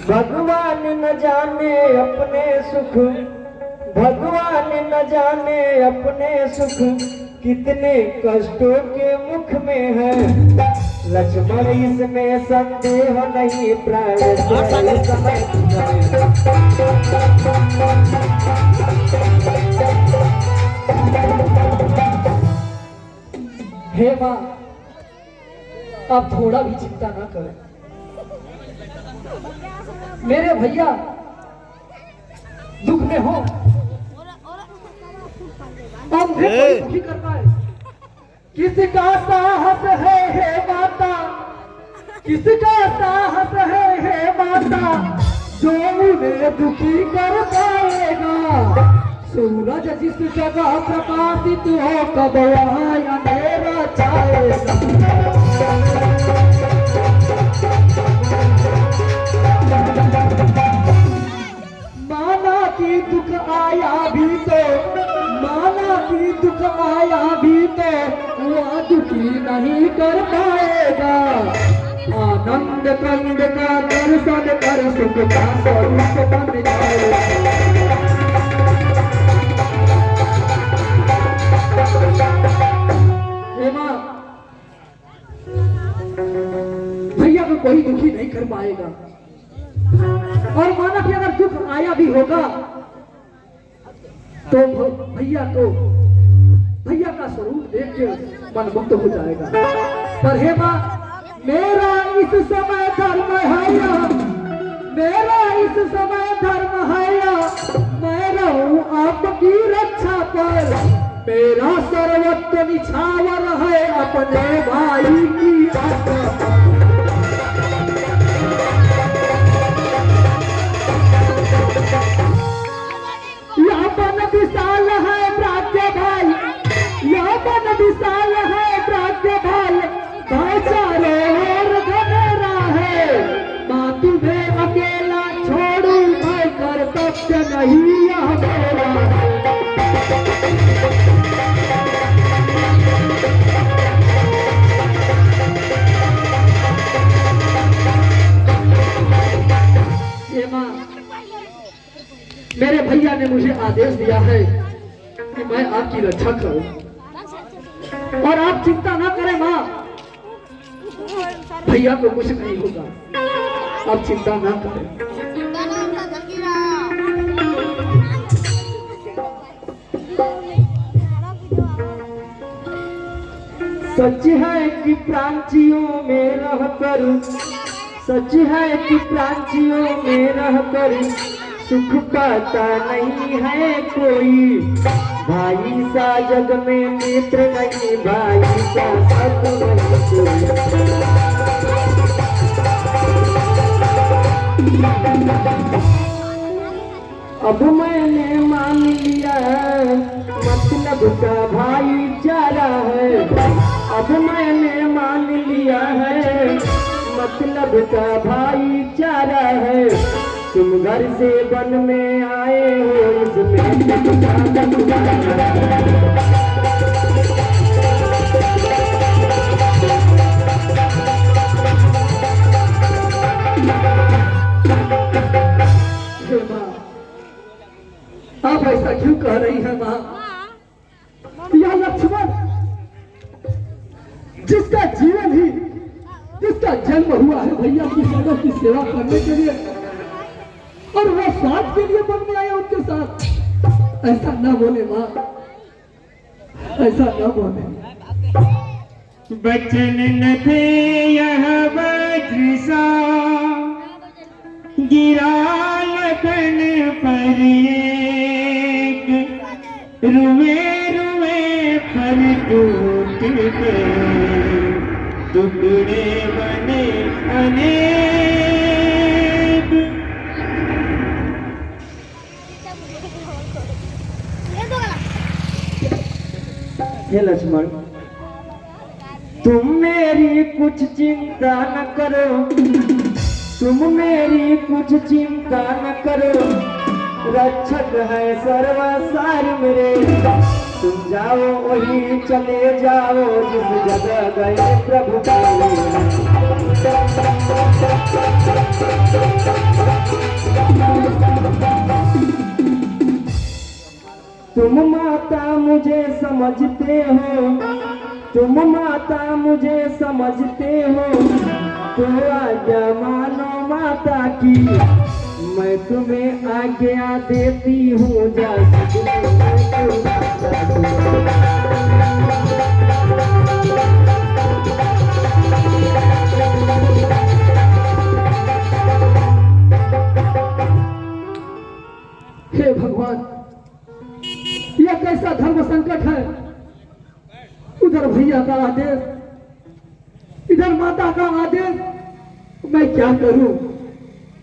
भगवान न जाने अपने सुख, भगवान न जाने अपने सुख कितने कष्टों के मुख में है। लक्ष्मण इसमें संदेह नहीं, प्राण समय हे माँ, आप थोड़ा भी चिंता ना करें। मेरे भैया दुख में हो, आप मुझे कोई दुखी कर पाए। किसका साहस है हे माता, किसका साहस है हे माता, जो उन्हें दुखी कर पाएगा। सूरज जिस जगह प्रकाशित हो, कब वहाँ अंधेरा छाएगा। माना कि दुख आया भी तो, माना कि दुख आया भी तो वह दुखी नहीं कर पाएगा। आनंद कंद का दर्शन कर सुख का स्वरूप बन जाएगा। भैया को कोई दुखी नहीं कर पाएगा। और माना कि अगर दुख आया भी होगा तो भैया को, भैया का स्वरूप देख के मन मुक्त हो जाएगा। पर हे माँ, मेरा इस समय धर्म है या, मेरा इस समय धर्म है या, मैं रहूं आपकी रक्षा पर। मेरा सर्वत्व निछावर है अपने भाई की आज्ञा। विशाल है प्राज्ञ भाई, यह मन विशाल है प्राज्ञ भाई, भाईचारे और घनेरा है। माँ तुम्हें अकेला छोड़ू मैं, कर्तव्य नहीं यह मेरा। ये माँ, मेरे भैया ने मुझे आदेश दिया है कि मैं आपकी रक्षा करूं, और आप चिंता ना करें माँ, भैया को कुछ नहीं होगा, आप चिंता ना करें। सच है कि प्रांतियों में रह कर, सच है कि प्रांतियों में रह कर सुख पाता नहीं है कोई। भाई सा जग में मित्र नहीं, भाई सा सब नहीं कोई। अब मैंने मान लिया मतलब का भाईचारा है, अब मैंने मान लिया है मतलब का भाईचारा है। तुम घर से वन में आए हो, इसमें आप ऐसा क्यों कह रही है माँ? यह लक्ष्मण जिसका जीवन ही, जिसका जन्म हुआ है भैया की सेवा की सेवा करने के लिए, और वो साथ के लिए वन में आया उनके साथ। ऐसा ना बोले माँ, ऐसा ना बोले। बचन न थे यह वज्र सा, गिरा लखन पर एक, रुए रुए फल टूट के, टुकड़े बने अनेक। हे लक्ष्मण, तुम मेरी कुछ चिंता न करो, तुम मेरी कुछ चिंता न करो। रक्षक है सर्वसार मेरे, तुम जाओ वही चले जाओ जिस जगह गए प्रभु। तुम माता मुझे समझते हो, तुम माता मुझे समझते हो, तो आज्ञा मानो माता की, मैं तुम्हें आज्ञा देती हूँ जा हे भगवान, यह कैसा धर्म संकट है। उधर भैया का आदेश, इधर माता का आदेश, मैं क्या करूं,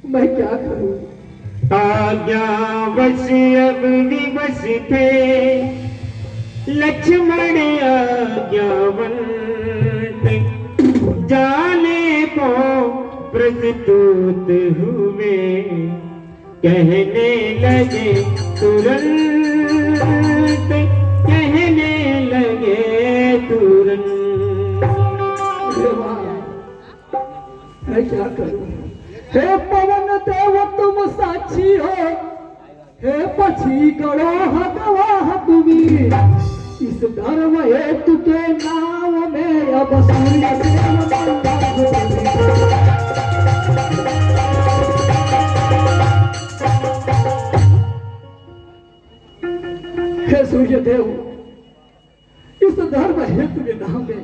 मैं क्या करूं। आज्ञा बस अब विवश थे लक्ष्मण आज्ञावंत, जाने को प्रस्तुत हुए, कहने लगे तुरंत, कहने लगे तुरंत। मैं क्या करूं। हे पवन देव तुम साक्षी हो, हे पक्षी गणोह गवाह तुम्ही, इस धर्म हेतु के नाम में अब सूर्य से हे सूर्य देव, इस धर्म हेतु के नाम में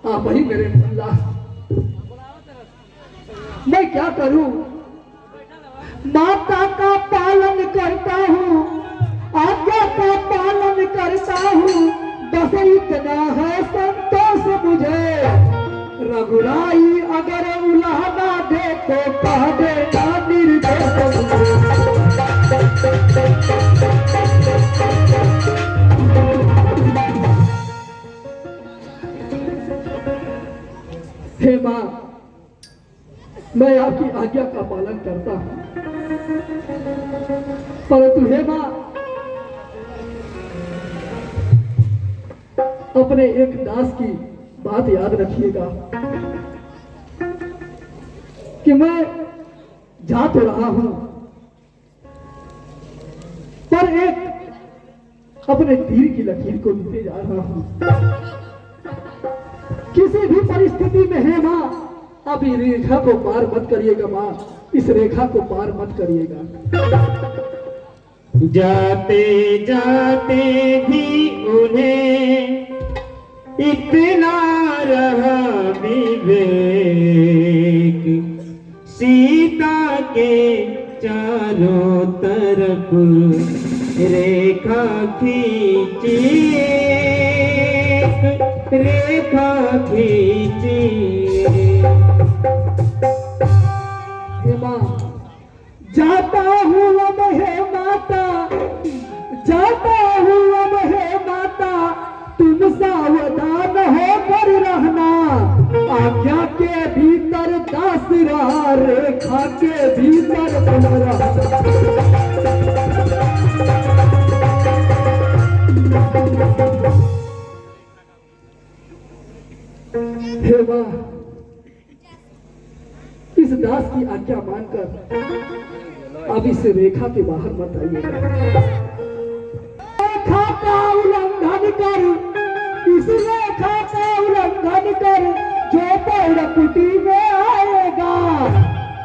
आप ही मेरे अल्लाह। मैं क्या करूं। माता का पालन करता हूं, आज्ञा का पालन करता हूं, बस इतना है संतोष मुझे। रघुराई अगर उलाहना दे तो कह देना निर्दोष हे मां, मैं आपकी आज्ञा का पालन करता हूं, परंतु हे मां, अपने एक दास की बात याद रखिएगा कि मैं जा तो रहा हूं, पर एक अपने तीर की लकीर को लेते जा रहा हूं। किसी भी परिस्थिति में है मां, आप इस रेखा को पार मत करिएगा मां, इस रेखा को पार मत करिएगा। जाते जाते भी उन्हें इतना रहा विवेक, सीता के चारों तरफ रेखा खींची, रेखा खींची। जाता हूँ अब हे माता, जाता हूँ अब हे माता, तुम सावधान होकर रहना। आज्ञा के भीतर दास रहा, रेखा के भीतर तुम रहना। हे मां, इस दास की आज्ञा मानकर अब इस रेखा के बाहर मत आइएगा। रेखा का उल्लंघन कर, इस रेखा का उल्लंघन कर, जो पौड़ कुटी में आएगा,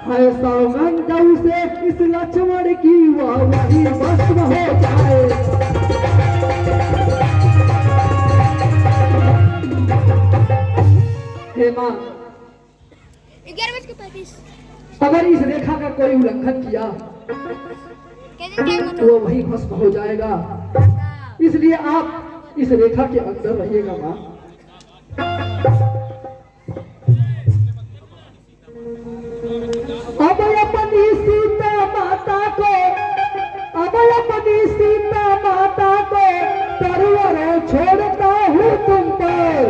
है सौगंध उसे इस लक्ष्मण की, वह वही भस्म हो जाए। हे मां, 11:35 अगर इस रेखा का कोई उल्लंघन किया तो वो वही भस्म हो जाएगा, इसलिए आप इस रेखा के अंदर रहिएगा मां। अब अपनी सीता माता को, अब अपनी सीता माता को तरवर छोड़ता हूँ तुम पर।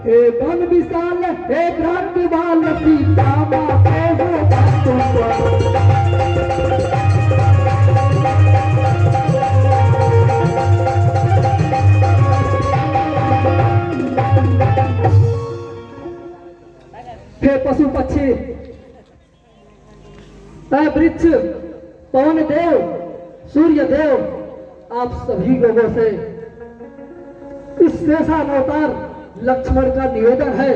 हे वन विशाल, हे भ्रांत बाल, सीता माता हो तुम पर। हे पशु पक्षी, है वृक्ष, पवन देव, सूर्य देव, आप सभी लोगों से इस शेषावतार लक्ष्मण का निवेदन है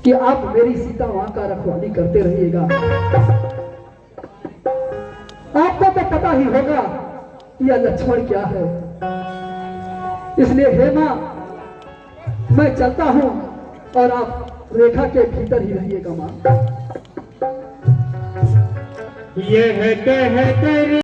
कि आप मेरी सीता मां का रखवाली करते रहिएगा। आपको तो पता ही होगा कि यह लक्ष्मण क्या है, इसलिए हे मां मैं चलता हूं और आप रेखा के भीतर ही रहिएगा मां। यह कह कर